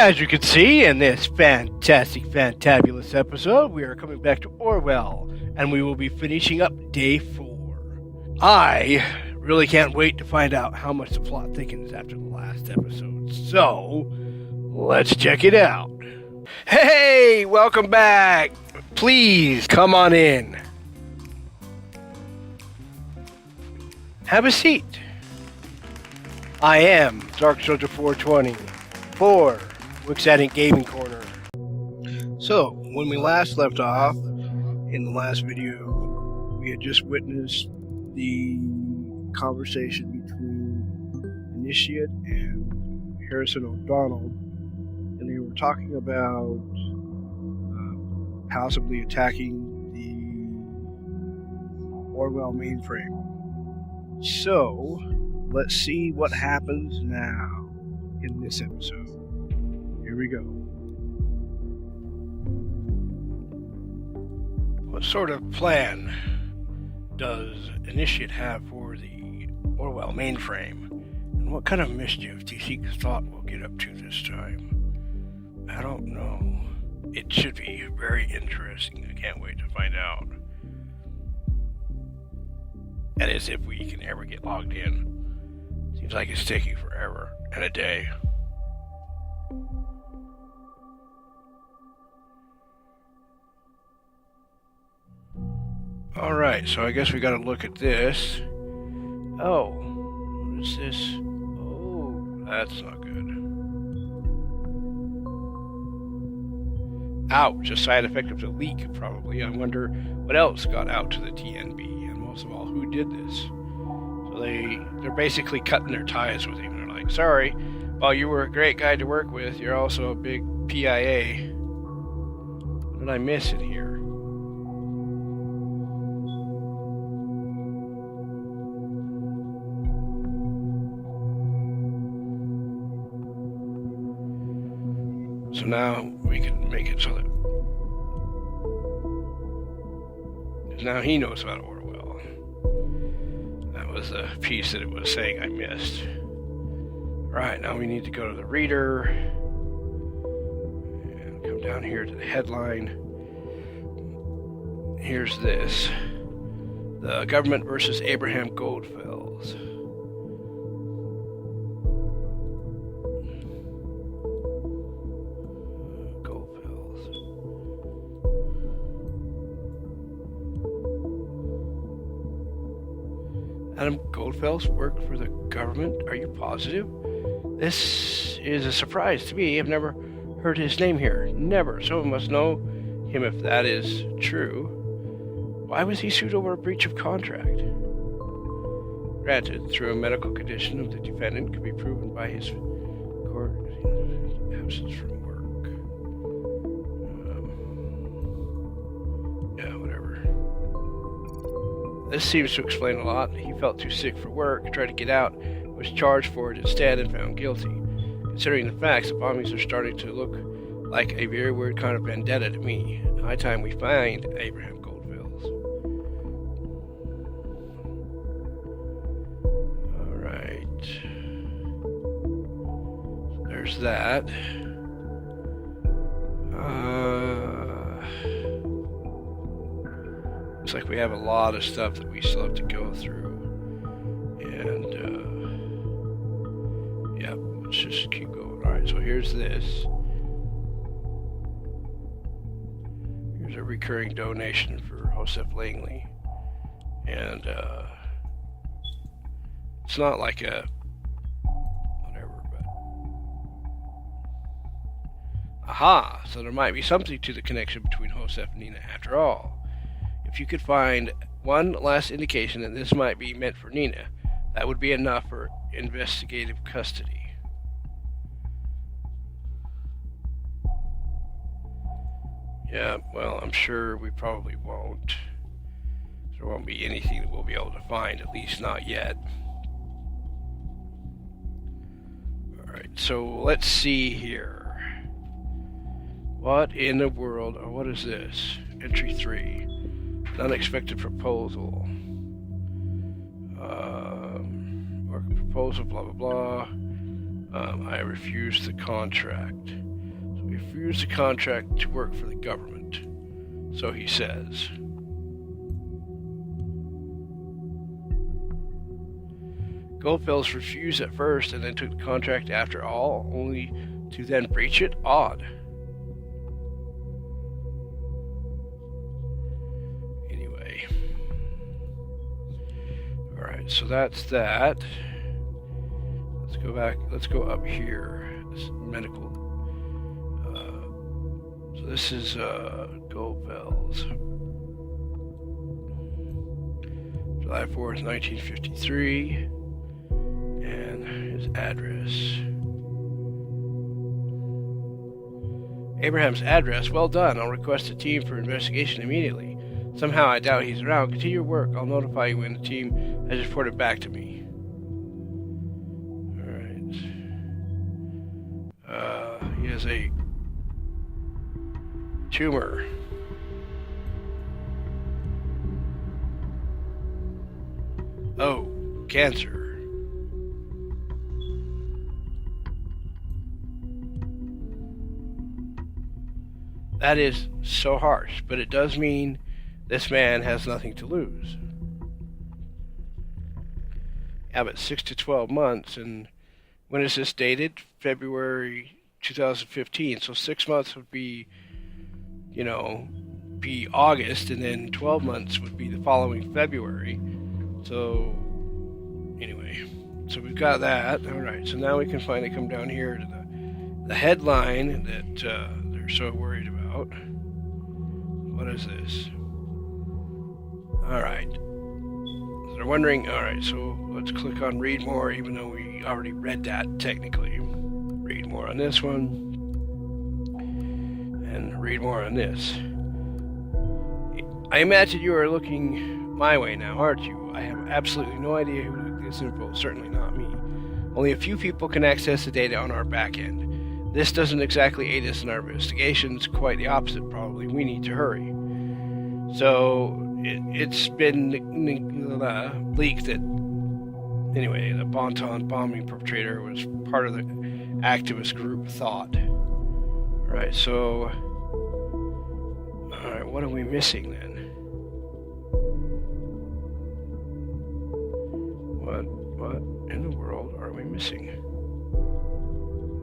As you can see in this fantabulous episode, we are coming back to Orwell, and we will be finishing up day 4. I really can't wait to find out how much the plot thickens after the last episode, so let's check it out. Hey, welcome back! Please, come on in. Have a seat. I am Dark Soldier 420 for Wixadding Gaming Corner. So, when we last left off, in the last video, we had just witnessed the conversation between Initiate and Harrison O'Donnell, and they were talking about possibly attacking the Orwell mainframe. So, let's see what happens now in this episode. Here we go. What sort of plan does Initiate have for the Orwell mainframe? And what kind of mischief do you think Thought will get up to this time? I don't know. It should be very interesting. I can't wait to find out. That is, if we can ever get logged in. Seems like it's taking forever and a day. Alright, so I guess we gotta look at this. Oh, what is this? Oh, that's not good. Ouch, a side effect of the leak, probably. I wonder what else got out to the TNB, and most of all, who did this? So they're basically cutting their ties with him. They're like, sorry, while you were a great guy to work with, you're also a big PIA. What did I miss in here? So now we can make it so that now he knows about Orwell. That was the piece that it was saying I missed. Right, now we need to go to the reader and come down here to the headline. Here's this. The government versus Abraham Goldfells. Adam Goldfells worked for the government? Are you positive? This is a surprise to me. I've never heard his name here. Never. Someone must know him if that is true. Why was he sued over a breach of contract? Granted, through a medical condition of the defendant could be proven by his court absence from work. Yeah, whatever. This seems to explain a lot. He felt too sick for work, tried to get out, was charged for it instead and found guilty. Considering the facts, the bombings are starting to look like a very weird kind of vendetta to me. High time we find Abraham Goldfells. Alright. There's that. Looks like we have a lot of stuff that we still have to go through. And, yeah, let's just keep going. Alright, so here's this. Here's a recurring donation for Joseph Langley. And, it's not like a whatever, but aha! So there might be something to the connection between Joseph and Nina after all. If you could find one last indication that this might be meant for Nina, that would be enough for investigative custody. Yeah, well, I'm sure we probably won't. There won't be anything that we'll be able to find, at least not yet. Alright, so let's see here. What in the world, or what is this? Entry 3. An unexpected proposal. Or proposal, blah, blah, blah. I refuse the contract. refused a contract to work for the government. So he says. Goldfells refused at first and then took the contract after all, only to then breach it? Odd. Anyway. Alright, so that's that. Let's go back. Let's go up here. This is medical. So this is Goldfells. July 4th, 1953. And his address. Abraham's address. Well done. I'll request a team for investigation immediately. Somehow I doubt he's around. Continue your work. I'll notify you when the team has reported back to me. Alright. He has a tumor. Oh, cancer. That is so harsh, but it does mean this man has nothing to lose. Yeah, but 6 to 12 months, and when is this dated? February 2015, so 6 months would be, be August, and then 12 months would be the following February. So, anyway, so we've got that. Alright, so now we can finally come down here to the headline that they're so worried about. What is this? Alright. So they're wondering, alright, so let's click on read more, even though we already read that technically. Read more on this one. And read more on this. I imagine you are looking my way now, aren't you? I have absolutely no idea who took this info, certainly not me. Only a few people can access the data on our back end. This doesn't exactly aid us in our investigations, quite the opposite probably. We need to hurry. So, it's been leaked that, anyway, the Bonton bombing perpetrator was part of the activist group Thought. Alright, so, alright, what are we missing then? What in the world are we missing?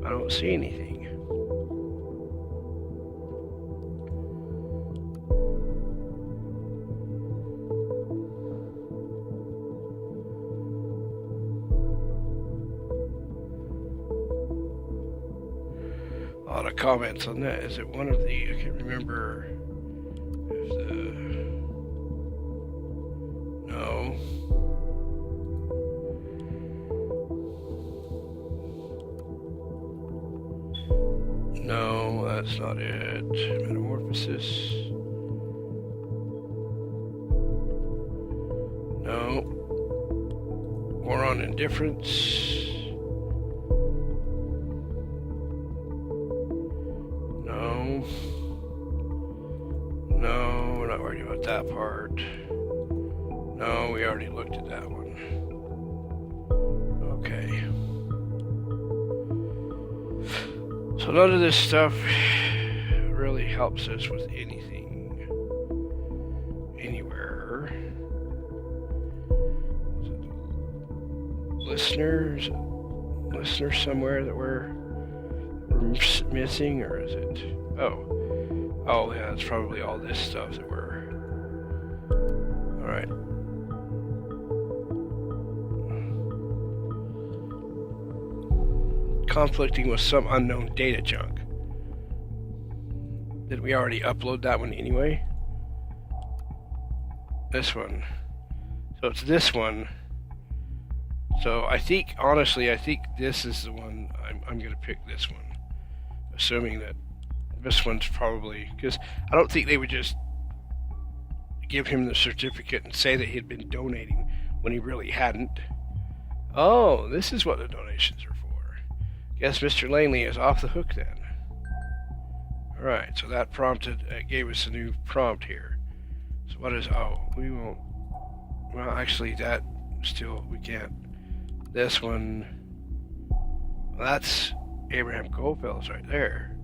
I don't see anything. A lot of comments on that. Is it one of the... I can't remember if the... No. No, that's not it. Metamorphosis. No. War on Indifference. No. No, we're not worried about that part. No, we already looked at that one. Okay. So none of this stuff really helps us with anything, anywhere. Listeners somewhere that we're missing, or is it? Oh yeah, it's probably all this stuff that we're. All right. Conflicting with some unknown data chunk. Did we already upload that one anyway? This one. So it's this one. So I think, honestly, I think this is the one. I'm going to pick this one. Assuming that this one's probably... Because I don't think they would just give him the certificate and say that he'd been donating when he really hadn't. Oh, this is what the donations are for. Guess Mr. Langley is off the hook then. Alright, so that gave us a new prompt here. So what is, we won't, well actually that still, we can't. This one, well, that's Abraham Goldfells right there.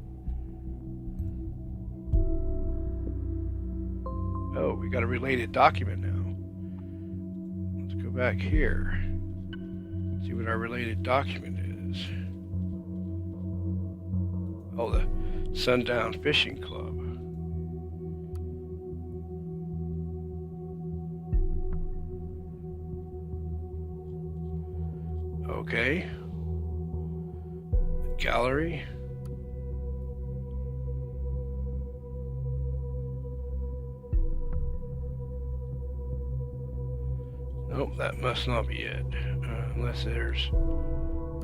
Oh, we got a related document now. Let's go back here. See what our related document is. Oh, the Sundown Fishing Club. Okay. Gallery. Nope, that must not be it. Unless there's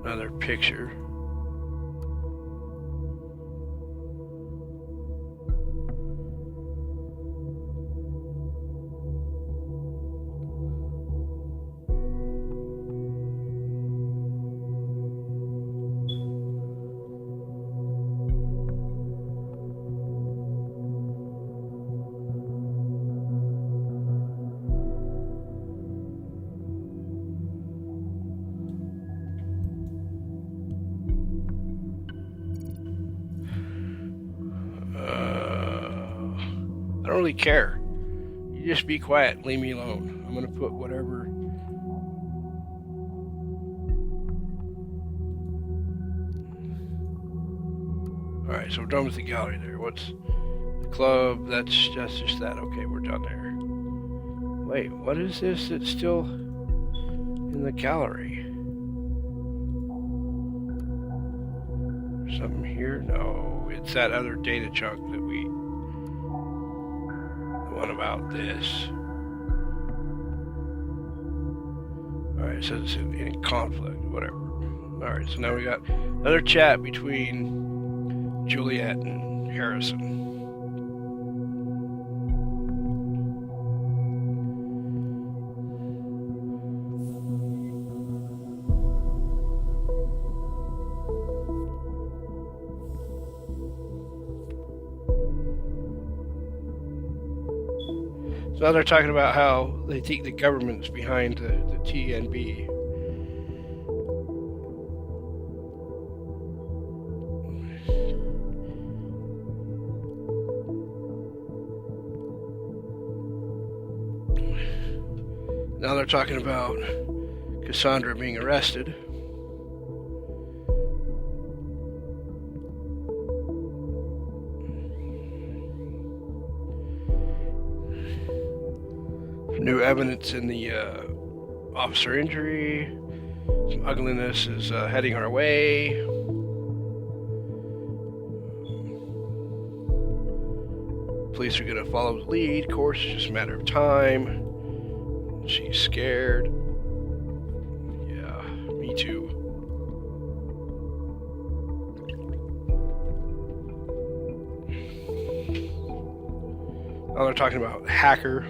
another picture. I don't really care. You just be quiet. Leave me alone. I'm going to put whatever. Alright, so we're done with the gallery there. What's the club? That's just that. Okay, we're done there. Wait, what is this that's still in the gallery? Something here? No, it's that other data chunk that we... What about this? Alright, it says it's in conflict, whatever. Alright, so now we got another chat between Juliet and Harrison. So now they're talking about how they think the government's behind the TNB. Now they're talking about Cassandra being arrested. New evidence in the officer injury. Some ugliness is heading our way. Police are going to follow the lead. Of course, it's just a matter of time. She's scared. Yeah, me too. Now they're talking about hacker.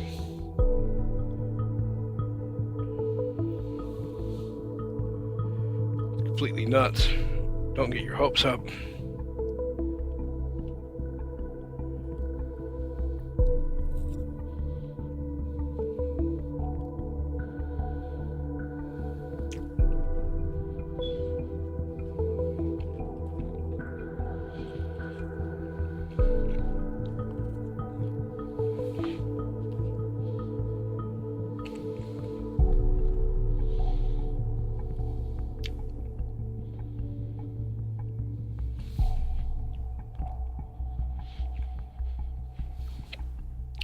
Completely nuts. Don't get your hopes up.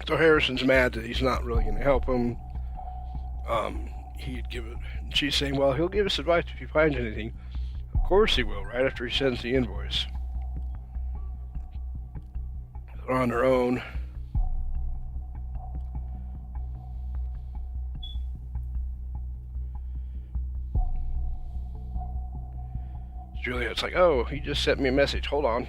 So Harrison's mad that he's not really going to help him. He'd give it. She's saying, well, he'll give us advice if he finds anything. Of course he will, right after he sends the invoice. They're on their own. Juliet's like, oh, he just sent me a message. Hold on.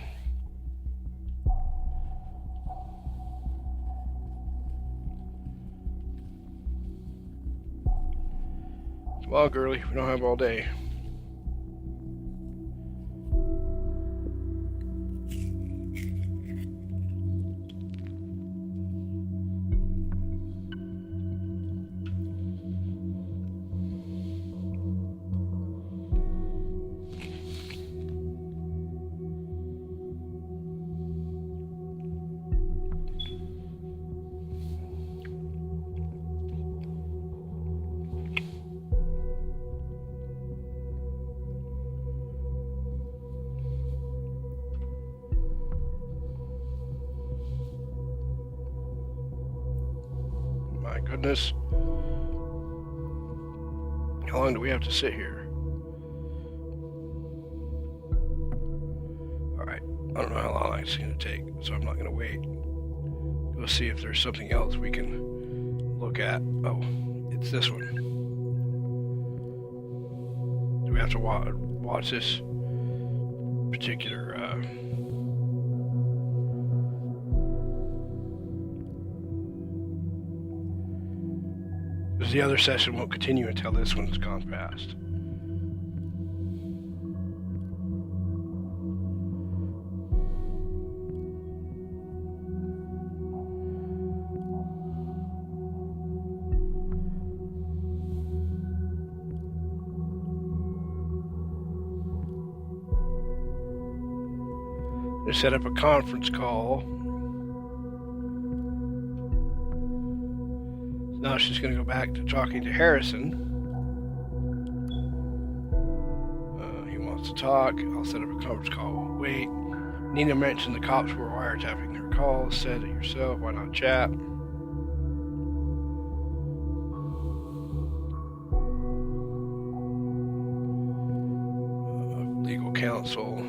Well, girly, we don't have all day. goodness. How long do we have to sit here? Alright, I don't know how long it's going to take, so I'm not going to wait. We'll see if there's something else we can look at. Oh, it's this one. Do we have to watch this particular... Because the other session won't continue until this one's gone past. They set up a conference call. Now she's going to go back to talking to Harrison. He wants to talk. I'll set up a conference call. Wait. Nina mentioned the cops were wiretapping their calls. Said it yourself. Why not chat? Legal counsel.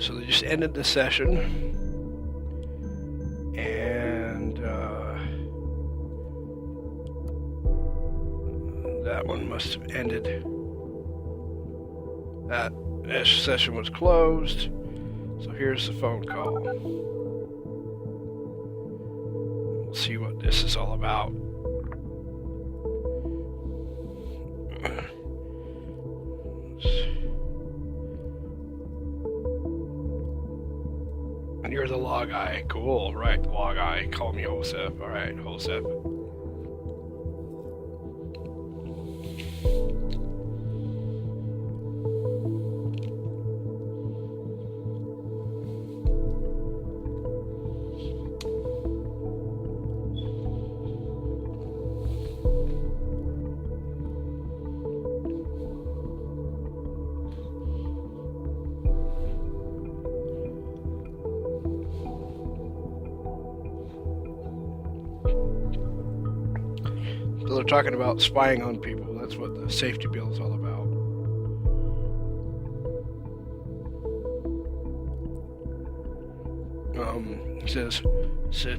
So they just ended the session, and that one must have ended. That session was closed, so here's the phone call. We'll see what this is all about. You're the law guy. Cool. Right, the law guy. Call me Joseph. Alright, Joseph. They're talking about spying on people. That's what the safety bill is all about. It says,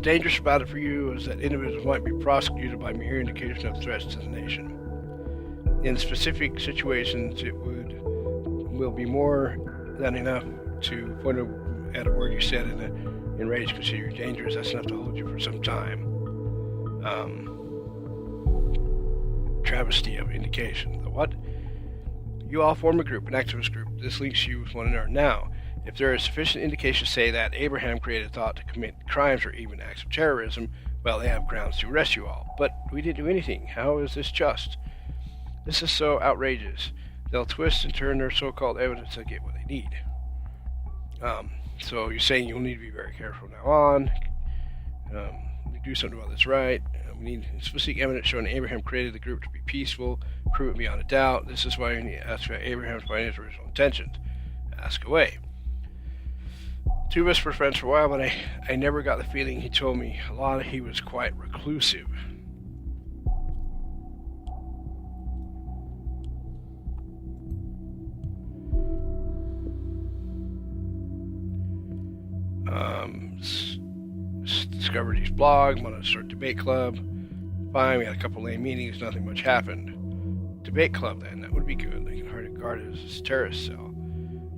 dangerous about it for you is that individuals might be prosecuted by mere indication of threats to the nation. In specific situations, it will be more than enough to point at a word you said in rage, consider you dangerous. That's enough to hold you for some time. Travesty of indication. The what? You all form a group, an activist group. This links you with one another. Now, if there is sufficient indication to say that Abraham created thought to commit crimes or even acts of terrorism, well, they have grounds to arrest you all. But we didn't do anything. How is this just? This is so outrageous. They'll twist and turn their so-called evidence to get what they need. So you're saying you'll need to be very careful from now on. We do something about this, right? We need specific evidence showing Abraham created the group to be peaceful, prove it beyond a doubt. This is why we need to ask about Abraham's financial original intentions. Ask away. Two of us were friends for a while, but I never got the feeling he told me a lot. He was quite reclusive. Discovered his blog, wanted to start a debate club. Fine, we had a couple lame meetings, nothing much happened. Debate club then, that would be good. They can hardly regard it as a terrorist cell.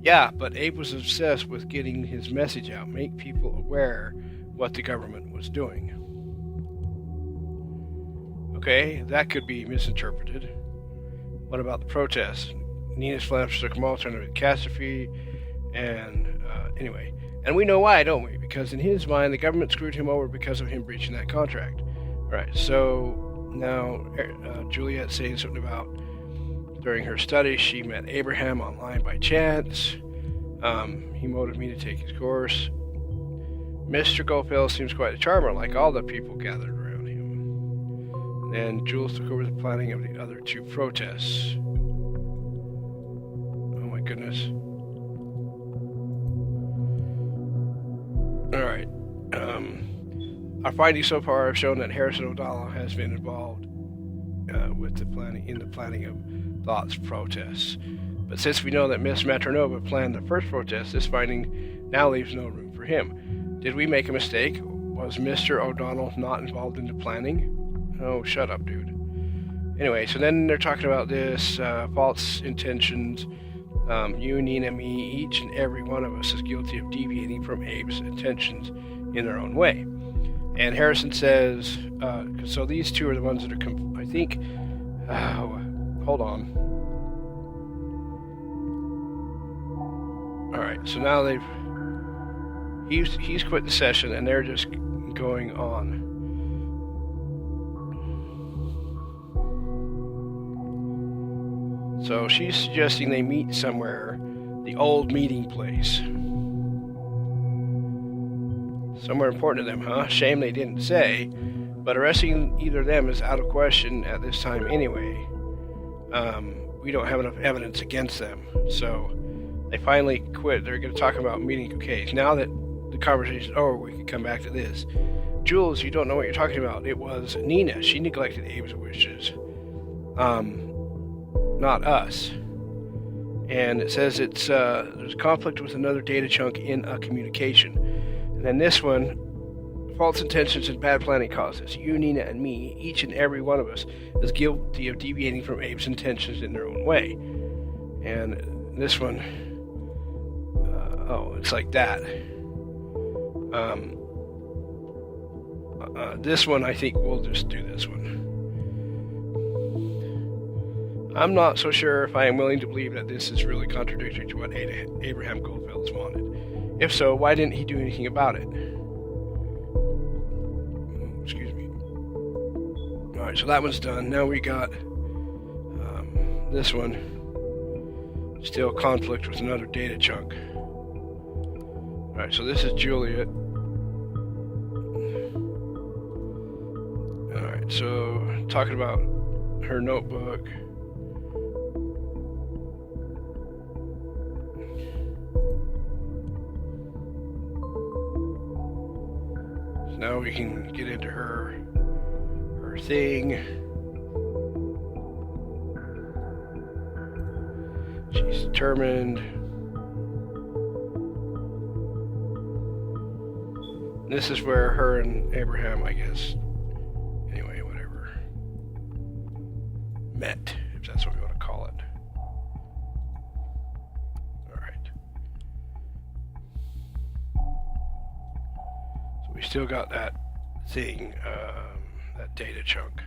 Yeah, but Abe was obsessed with getting his message out, make people aware what the government was doing. Okay, that could be misinterpreted. What about the protests? Nina's flames took them all, turned into a catastrophe, and anyway. And we know why, don't we? Because in his mind, the government screwed him over because of him breaching that contract. Alright, so now Juliet saying something about during her study, she met Abraham online by chance. He motivated me to take his course. Mr. Goldfeld seems quite a charmer, like all the people gathered around him. And Then Jules took over the planning of the other 2 protests. Oh my goodness. Alright. Our findings so far have shown that Harrison O'Donnell has been involved with the planning of Thought's protests. But since we know that Miss Matronova planned the first protest, this finding now leaves no room for him. Did we make a mistake? Was Mr. O'Donnell not involved in the planning? Oh, shut up, dude. Anyway, so then they're talking about this false intentions. You, Nina, me, each and every one of us is guilty of deviating from Abe's intentions in their own way. And Harrison says, so these 2 are the ones that are, I think, hold on. Alright, so now he's quit the session and they're just going on. So she's suggesting they meet somewhere, the old meeting place. Somewhere important to them, huh? Shame they didn't say, but arresting either of them is out of question at this time anyway. We don't have enough evidence against them, so they finally quit. They're going to talk about meeting. Okay, now that the conversation's over, we can come back to this. Jules, you don't know what you're talking about. It was Nina. She neglected Abe's wishes. Not us. And it says it's there's conflict with another data chunk in a communication. And then this one, false intentions and bad planning causes. You, Nina, and me, each and every one of us, is guilty of deviating from Abe's intentions in their own way. And this one, it's like that. This one, I think we'll just do this one. I'm not so sure if I am willing to believe that this is really contradictory to what Abraham Goldfellows wanted. If so, why didn't he do anything about it? Excuse me. Alright, so that one's done. Now we got this one. Still conflict with another data chunk. Alright, so this is Juliet. Alright, so talking about her notebook. Now we can get into her thing. She's determined. This is where her and Abraham, I guess, anyway, whatever, met, if that's what we want to call it. We still got that thing, that data chunk.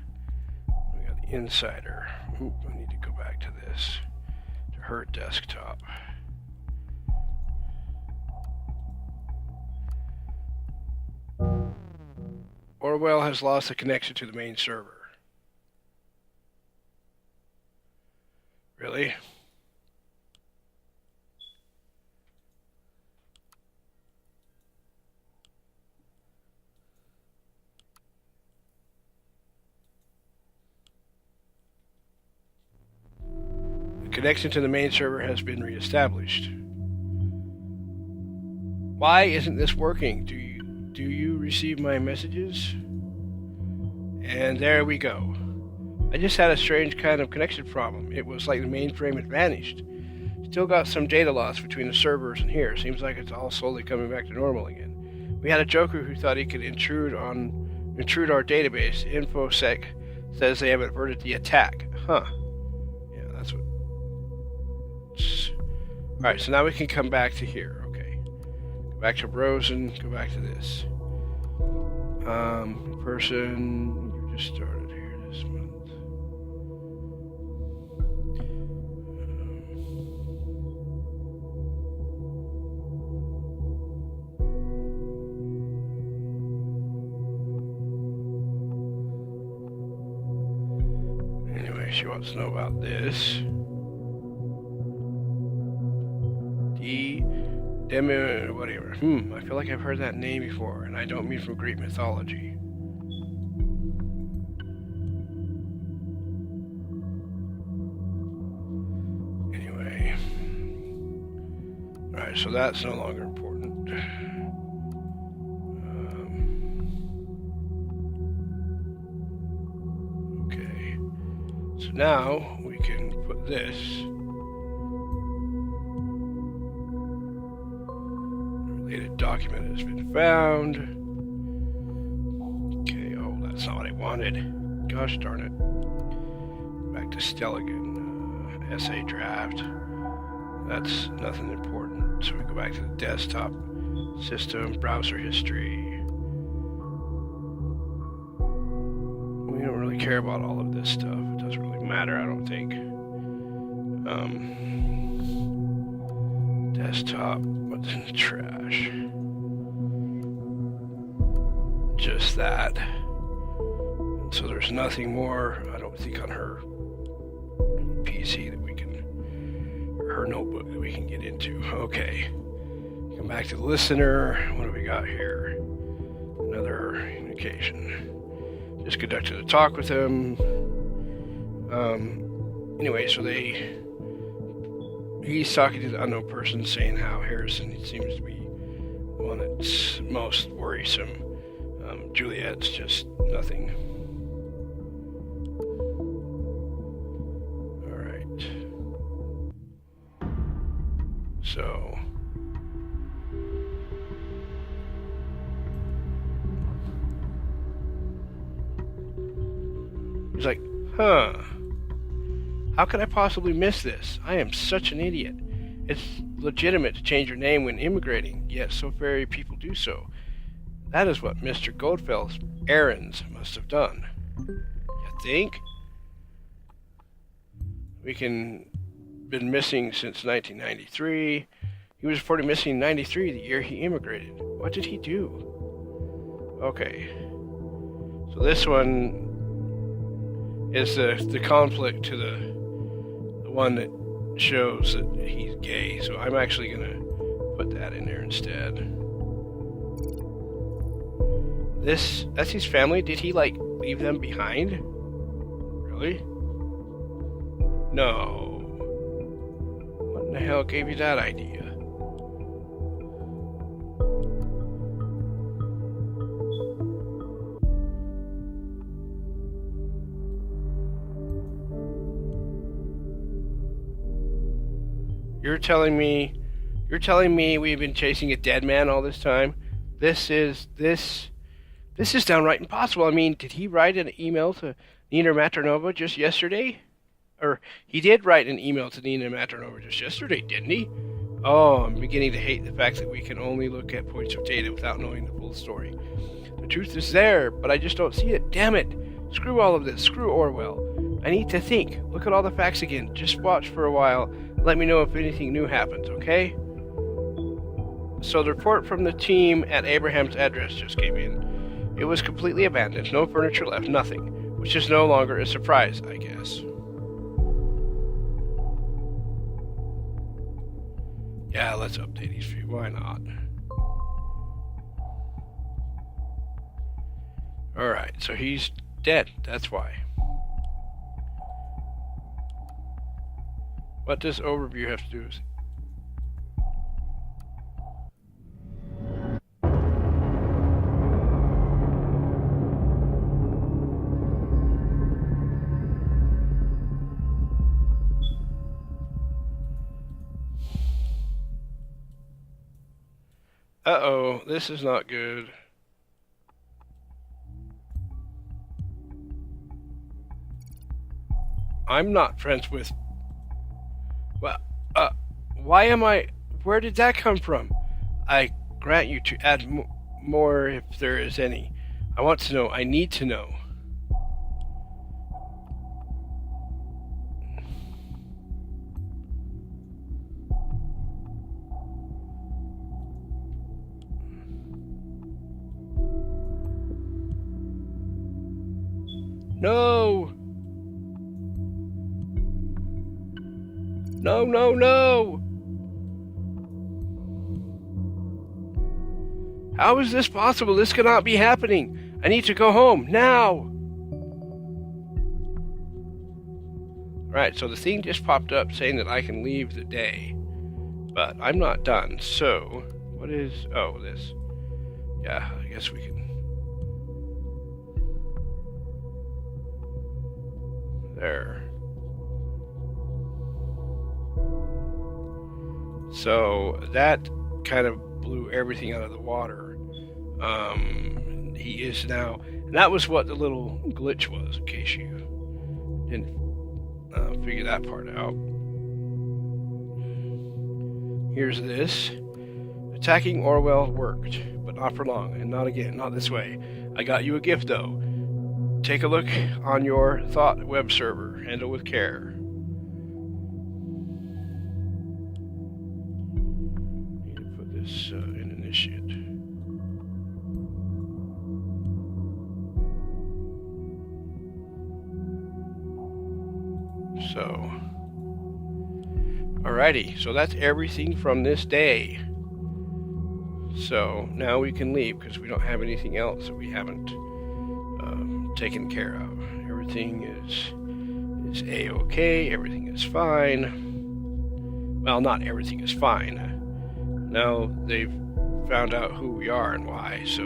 We got the insider. Oop, I need to go back to this, to her desktop. Orwell has lost the connection to the main server. Really? Connection to the main server has been reestablished. Why isn't this working? Do you receive my messages? And there we go. I just had a strange kind of connection problem. It was like the mainframe had vanished. Still got some data loss between the servers and here. Seems like it's all slowly coming back to normal again. We had a joker who thought he could intrude our database. InfoSec says they have averted the attack. Huh. That's what. Alright, so now we can come back to here. Okay. Go back to Rosen, go back to this. Person, we just started here this month. Anyway, she wants to know about this. Whatever. I feel like I've heard that name before, and I don't mean from Greek mythology. Alright, so that's no longer important. Okay. So now we can put this. The related document has been found. Okay, oh, that's not what I wanted. Gosh darn it. Back to Stelligan. Essay draft. That's nothing important. So we go back to the desktop system, browser history. We don't really care about all of this stuff. It doesn't really matter, I don't think. Desktop, what's in the trash? Just that. And so there's nothing more, I don't think, on her PC that we can, or her notebook that we can get into. Okay. Come back to the listener. What do we got here? Another communication. Just conducted a talk with him. Anyway, so he's talking to the unknown person, saying how Harrison seems to be the one that's most worrisome. Juliet's just nothing. All right. So he's like, huh. How could I possibly miss this? I am such an idiot. It's legitimate to change your name when immigrating, yet so very people do so. That is what Mr. Goldfeld's errands must have done. You think? Been missing since 1993. He was reported missing in 93, the year he immigrated. What did he do? Okay. So this one is the conflict to the one that shows that he's gay. So I'm actually going to put that in there instead. That's his family? Did he, leave them behind? Really? No. What in the hell gave you that idea? You're telling me we've been chasing a dead man all this time? This is downright impossible. I mean, did he write an email to Nina Maternova just yesterday? Or he did write an email to Nina Maternova just yesterday, didn't he? Oh, I'm beginning to hate the fact that we can only look at points of data without knowing the full story. The truth is there, but I just don't see it. Damn it! Screw all of this. Screw Orwell. I need to think. Look at all the facts again. Just watch for a while. Let me know if anything new happens, okay? So the report from the team at Abraham's address just came in. It was completely abandoned. No furniture left. Nothing. Which is no longer a surprise, I guess. Yeah, let's update these few. Why not? Alright, so he's dead. That's why. What does overview have to do with it? Uh-oh, this is not good. I'm not friends with... Well, why am I... Where did that come from? I grant you to add more if there is any. I want to know. I need to know. No! No, no, no! How is this possible? This cannot be happening. I need to go home, now! Right, so the thing just popped up saying that I can leave the day. But I'm not done. So, what is... Oh, this. Yeah, I guess we can... There. So, that kind of blew everything out of the water. He is now... And that was what the little glitch was, in case you didn't figure that part out. Here's this. Attacking Orwell worked, but not for long, and not again, not this way. I got you a gift, though. Take a look on your Thought web server. Handle with care. Need to put this in initiate. So, alrighty, so that's everything from this day. So now we can leave because we don't have anything else that we haven't taken care of. Everything is A-okay, everything is fine. Well, not everything is fine. Now they've found out who we are and why, so...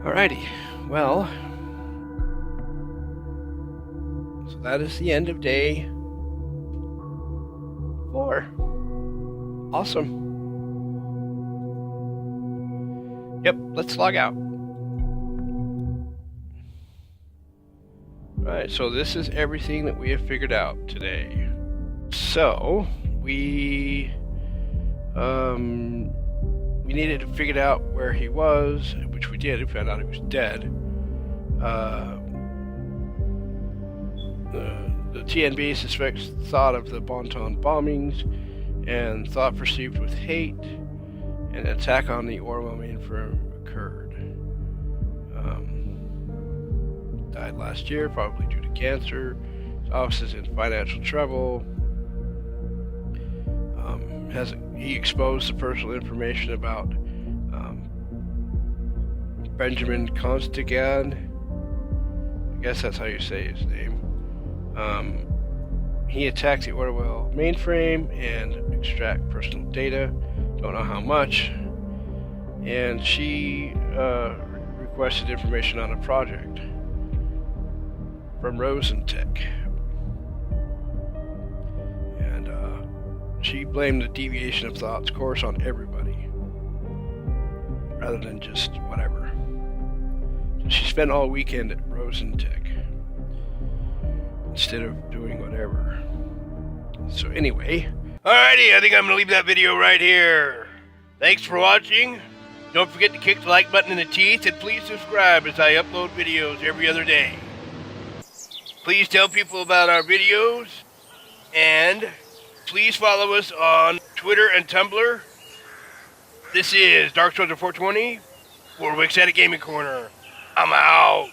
Alrighty, well... So that is the end of day 4. Awesome. Yep, let's log out. Alright, so this is everything that we have figured out today. So, we needed to figure out where he was, which we did. We found out he was dead. The TNB suspects thought of the Bonton bombings and thought perceived with hate. An attack on the Orwell mainframe occurred. Died last year, probably due to cancer. His office is in financial trouble. He exposed the personal information about Benjamin Constigan. I guess that's how you say his name. He attacked the Orwell mainframe and extract personal data. Don't know how much. And she requested information on a project from Rosentech. And she blamed the deviation of thought's course on everybody, rather than just whatever. So she spent all weekend at Rosentech instead of doing whatever. So anyway, alrighty, I think I'm going to leave that video right here. Thanks for watching. Don't forget to kick the like button in the teeth, and please subscribe as I upload videos every other day. Please tell people about our videos, and please follow us on Twitter and Tumblr. This is Dark Soldier 420 for Wix at a Gaming Corner. I'm out.